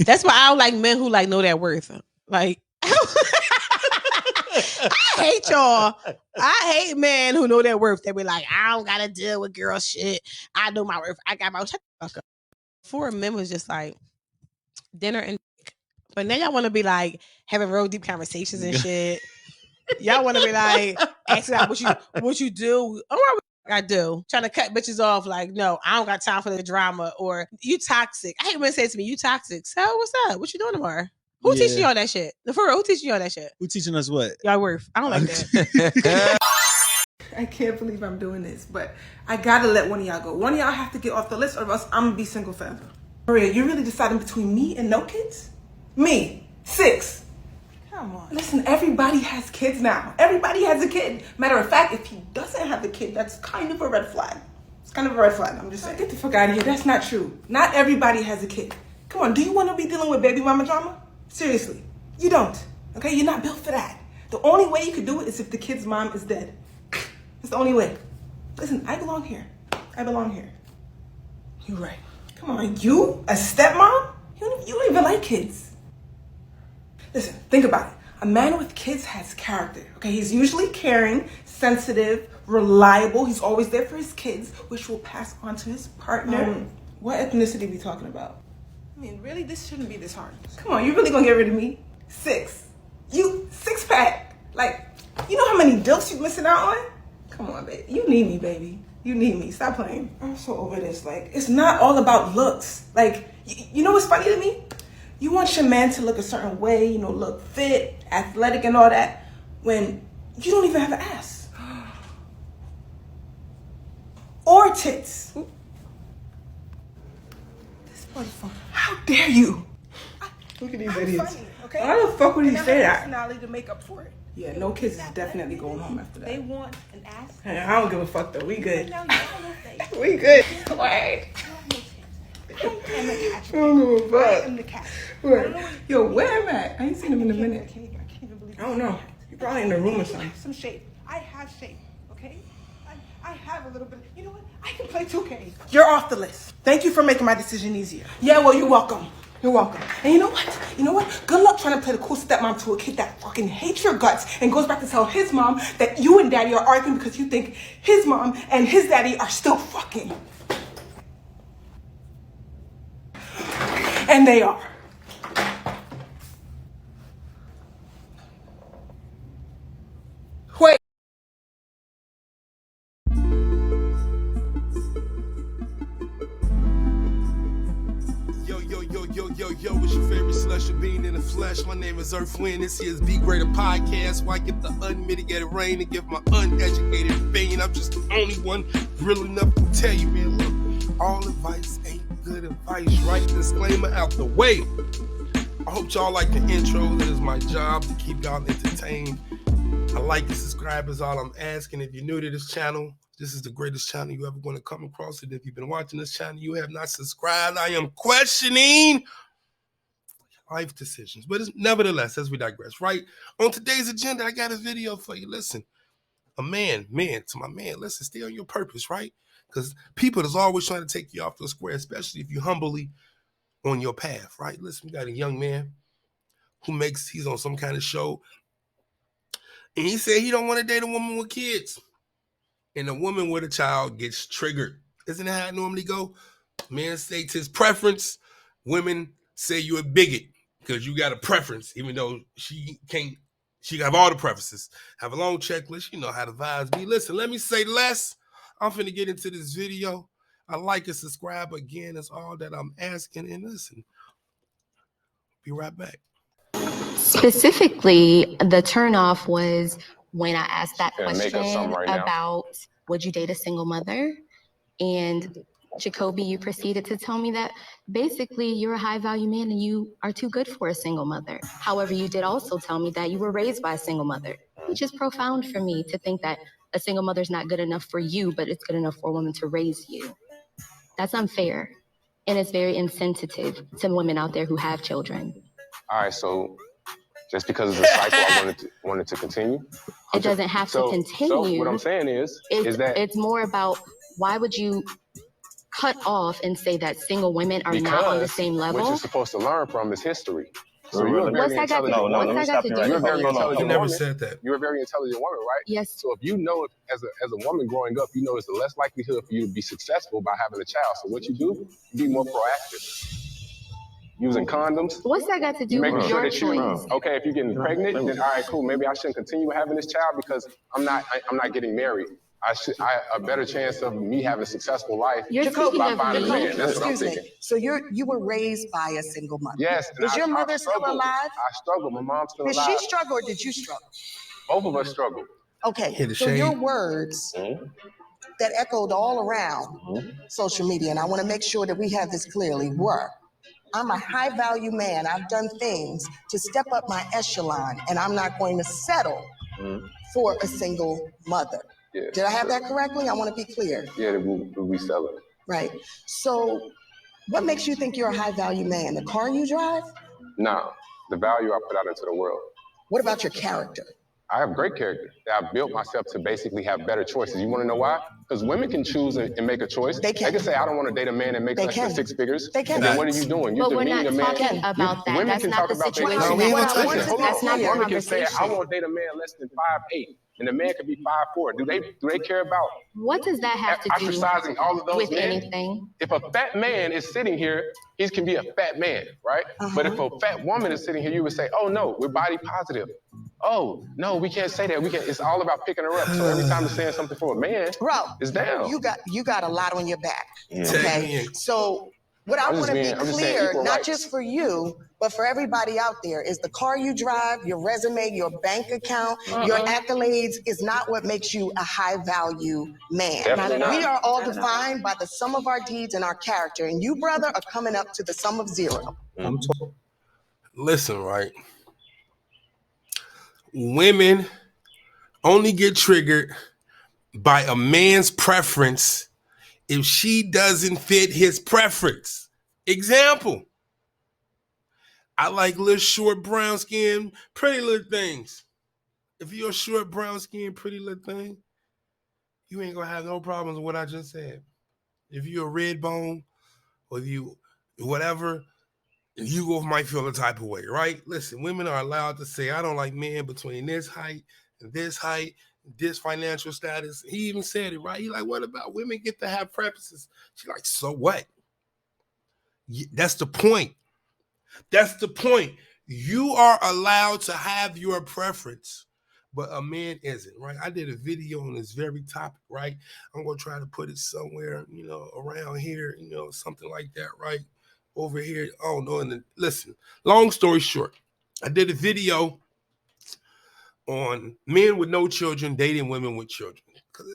That's why I don't like men who like know their worth. Like I hate y'all. I hate men who know their worth. They be like, I don't gotta deal with girl shit. I know my worth. I got my shut the fuck up. Before men was just like dinner and dick. But now y'all want to be like having real deep conversations and shit. Y'all want to be like asking out what you do. Oh, what I do trying to cut bitches off. Like, no, I don't got time for the drama. Or you toxic. I hate when they say to me, "You toxic." So what's up? What you doing tomorrow? Who teaching you all that shit? For real, who teaching you all that shit? Who teaching us what? Y'all worth. I don't like that. I can't believe I'm doing this, but I gotta let one of y'all go. One of y'all have to get off the list, or else I'm gonna be single forever. Maria, you really deciding between me and no kids? Me, 6. Come on. Listen, everybody has kids now. Everybody has a kid. Matter of fact, if he doesn't have a kid, that's kind of a red flag. It's kind of a red flag, I'm just saying. Get the fuck out of here. That's not true. Not everybody has a kid. Come on, do you want to be dealing with baby mama drama? Seriously, you don't. Okay, you're not built for that. The only way you could do it is if the kid's mom is dead. That's the only way. Listen, I belong here. I belong here. You're right. Come on, you? A stepmom? You don't even like kids. Listen, think about it. A man with kids has character, okay? He's usually caring, sensitive, reliable. He's always there for his kids, which will pass on to his partner. What ethnicity we talking about? I mean, really, this shouldn't be this hard. Come on, you really gonna get rid of me? 6. You, 6-pack. Like, you know how many dilks you missing out on? Come on, baby. You need me, baby. You need me. Stop playing. I'm so over this. Like, it's not all about looks. Like, you know what's funny to me? You want your man to look a certain way, you know, look fit, athletic and all that, when you don't even have an ass. Or tits. This motherfucker. How dare you? Look at these idiots. Funny, okay? Why the fuck would he say that? Personality to make up for it. Yeah, no kids is definitely going home after that. They want an ass. Hey, I don't give a fuck though. We good. We good. Wait. I don't give a fuck. I am the cat. Yo, where am I? I ain't seen him in a minute. I don't know. You're probably in the room or something. Some shape. I have shape, okay? I have a little bit. You know what? I can play 2K. You're off the list. Thank you for making my decision easier. Yeah, well, you're welcome. You're welcome. And you know what? You know what? Good luck trying to play the cool stepmom to a kid that fucking hates your guts and goes back to tell his mom that you and daddy are arguing because you think his mom and his daddy are still fucking. And they are. Wait. Yo, it's your favorite slusher being in the flesh. My name is Earth Wind. This is Be Greater Podcast, where I get the unmitigated rain and give my uneducated opinion. I'm just the only one real enough to tell you, man, look, all advice ain't good advice, right? Disclaimer out the way. I hope y'all like the intro. That is my job, to keep y'all entertained. I like and subscribe is all I'm asking. If you're new to this channel, this is the greatest channel you're ever going to come across. And if you've been watching this channel, you have not subscribed, I am questioning life decisions. But nevertheless, as we digress, right? On today's agenda, I got a video for you. Listen, to my man, listen, stay on your purpose, right? Because people is always trying to take you off the square, especially if you're humbly on your path, right? Listen, we got a young man he's on some kind of show, and he said he don't want to date a woman with kids. And a woman with a child gets triggered. Isn't that how it normally go? Man states his preference. Women say you're a bigot because you got a preference, even though she got all the preferences. Have a long checklist. You know how the vibes be. Listen, let me say less. I'm finna get into this video. I like and subscribe again. That's all that I'm asking. And listen, be right back. Specifically, the turnoff was when I asked that question about would you date a single mother? And Jacoby, you proceeded to tell me that basically you're a high value man and you are too good for a single mother. However, you did also tell me that you were raised by a single mother, which is profound for me to think that a single mother is not good enough for you, but it's good enough for a woman to raise you. That's unfair. And it's very insensitive to women out there who have children. All right, so just because it's a cycle, I wanted to continue. It doesn't have to continue. So what I'm saying is that it's more about why would you cut off and say that single women are not on the same level. What you're supposed to learn from is history. So you're a very intelligent woman. What's that got to do with You're a very intelligent woman. Never said that. You're a very intelligent woman, right? Yes. So if you know, as a woman growing up, you know it's the less likelihood for you to be successful by having a child. So what you do, you be more proactive. Using condoms. What's that got to do with your choice? Okay, if you're getting pregnant, then all right, cool. Maybe I shouldn't continue having this child because I'm not getting married. I a better chance of me having a successful life by finding a man. That's what I'm thinking. So you were raised by a single mother. Yes. Is your mother still alive? I struggle. My mom's still alive. Did she struggle or did you struggle? Both of us struggle. Okay. So your words that echoed all around social media, and I want to make sure that we have this clearly, were, I'm a high value man. I've done things to step up my echelon, and I'm not going to settle for a single mother. Yeah, did I have that correctly? I want to be clear. Yeah, we sell it. Right. So what makes you think you're a high value man? The car you drive? No, the value I put out into the world. What about your character? I have great character. I've built myself to basically have better choices. You want to know why? Because women can choose and make a choice. They can say, I don't want to date a man that makes less than 6 figures. They can. And then what are you doing? You're demeaning a man. But we're not talking about that. Women That's can not talk the about situation. That's not the women conversation. can say, I won't date a man less than 5'8", and a man can be 5'4". Do they care about what does that have to do ostracizing all of those with men? anything? If a fat man is sitting here, he can be a fat man, right? But if a fat woman is sitting here, you would say, oh no, we're body positive. Oh no, we can't say that. It's all about picking her up. So every time you're saying something for a man, it's down. You got a lot on your back. Okay. So what I want to be clear, not just for you, but for everybody out there, is the car you drive, your resume, your bank account, your accolades is not what makes you a high value man. We are all defined by the sum of our deeds and our character. And you, brother, are coming up to the sum of 0. Listen, right? Women only get triggered by a man's preference if she doesn't fit his preference. Example, I like little short brown skin, pretty little things. If you're a short brown skin, pretty little thing, you ain't gonna have no problems with what I just said. If you're a red bone or you whatever, you might feel a type of way, right? Listen, women are allowed to say, I don't like men between this height, this financial status. He even said it, right? He like, what about women get to have preferences? She's like, so what? That's the point. That's the point. You are allowed to have your preference, but a man isn't, right? I did a video on this very topic, right? I'm going to try to put it somewhere, around here, something like that, right? Over here, I don't know. Listen, long story short, I did a video on men with no children dating women with children.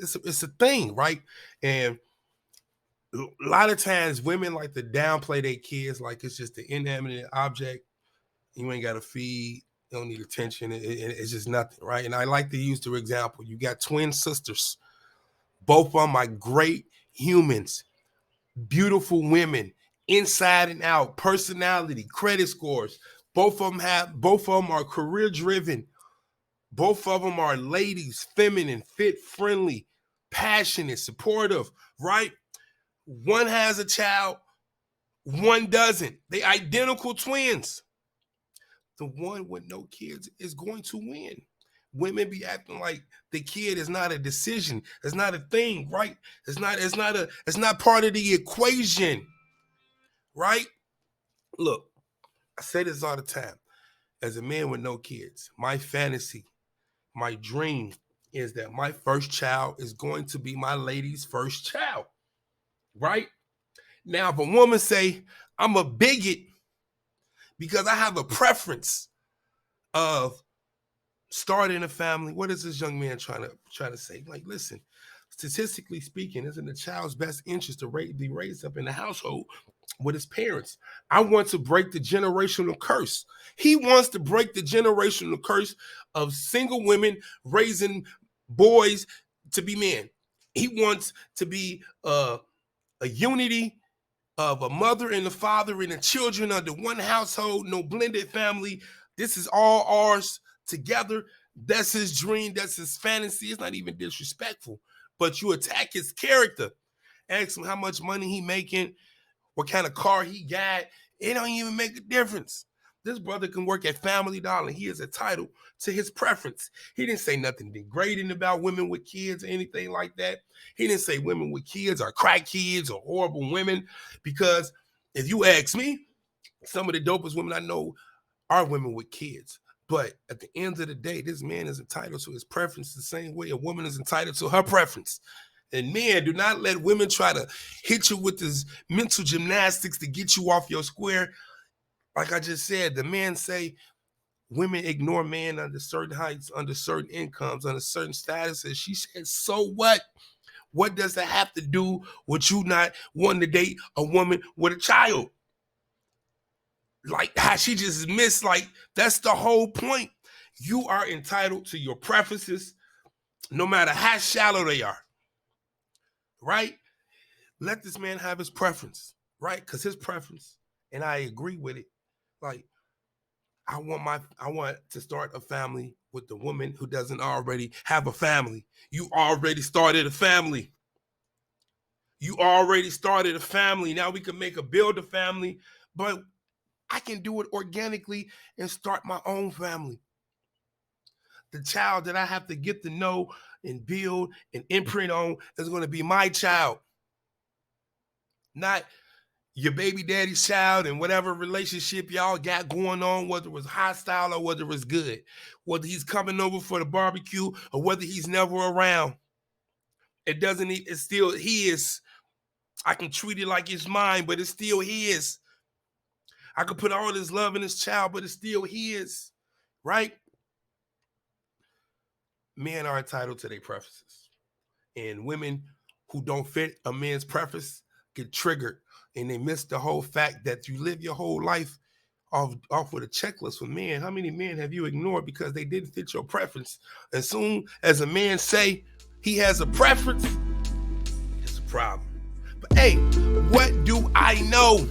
It's a thing, right? And a lot of times women like to downplay their kids like it's just an inanimate object. You ain't got to feed. You don't need attention. It's just nothing, right? And I like to use the example. You got twin sisters. Both of them are great humans, beautiful women, inside and out, personality, credit scores. Both of them are career driven. Both of them are ladies, feminine, fit, friendly, passionate, supportive, right? One has a child, one doesn't. They identical twins. The one with no kids is going to win. Women be acting like the kid is not a decision. It's not a thing, right? It's not part of the equation. Right? Look, I say this all the time. As a man with no kids, my fantasy, my dream is that my first child is going to be my lady's first child. Right? Now, if a woman say, I'm a bigot because I have a preference of starting a family, what is this young man trying to say? Like, listen, statistically speaking, it's in the child's best interest to be raised up in the household with his parents. I want to break the generational curse. He wants to break the generational curse of single women raising boys to be men. He wants to be a unity of a mother and a father and the children under one household, no blended family. This is all ours together. That's his dream. That's his fantasy. It's not even disrespectful, but you attack his character. Ask him how much money he making, what kind of car he got. It don't even make a difference. This brother can work at Family Dollar. He is entitled to his preference. He didn't say nothing degrading about women with kids or anything like that. He didn't say women with kids are crack kids or horrible women, because if you ask me, some of the dopest women I know are women with kids. But at the end of the day, this man is entitled to his preference the same way a woman is entitled to her preference. And men, do not let women try to hit you with this mental gymnastics to get you off your square. Like I just said, the men say women ignore men under certain heights, under certain incomes, under certain statuses. She said, so what? What does that have to do with you not wanting to date a woman with a child? Like how she just missed, like that's the whole point. You are entitled to your preferences, no matter how shallow they are, right? Let this man have his preference, right? Because his preference, and I agree with it, like, I want to start a family with the woman who doesn't already have a family. You already started a family. You already started a family. Now we can build a family, but I can do it organically and start my own family. The child that I have to get to know and build and imprint on is going to be my child, not your baby daddy's child and whatever relationship y'all got going on, whether it was hostile or whether it was good, whether he's coming over for the barbecue or whether he's never around. It's still his. I can treat it like it's mine, but it's still his. I could put all this love in his child, but it's still his, right? Men are entitled to their preferences. And women who don't fit a man's preference get triggered. And they miss the whole fact that you live your whole life off with a checklist for men. How many men have you ignored because they didn't fit your preference? As soon as a man say he has a preference, it's a problem. But hey, what do I know?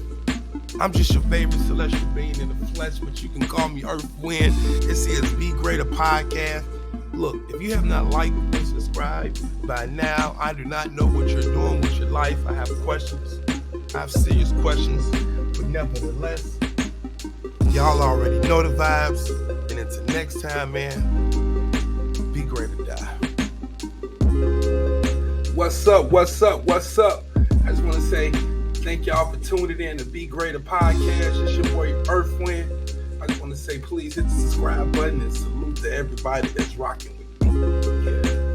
I'm just your favorite celestial being in the flesh, but you can call me Earth Wind. This is Be Greater Podcast. Look, if you have not liked and subscribed by now, I do not know what you're doing with your life. I have questions. I have serious questions, but nevertheless, y'all already know the vibes. And until next time, man, be great or die. What's up? What's up? What's up? I just want to say thank y'all for tuning in to Be Greater Podcast. It's your boy Earth Wind. I just want to say please hit the subscribe button and salute to everybody that's rocking with me.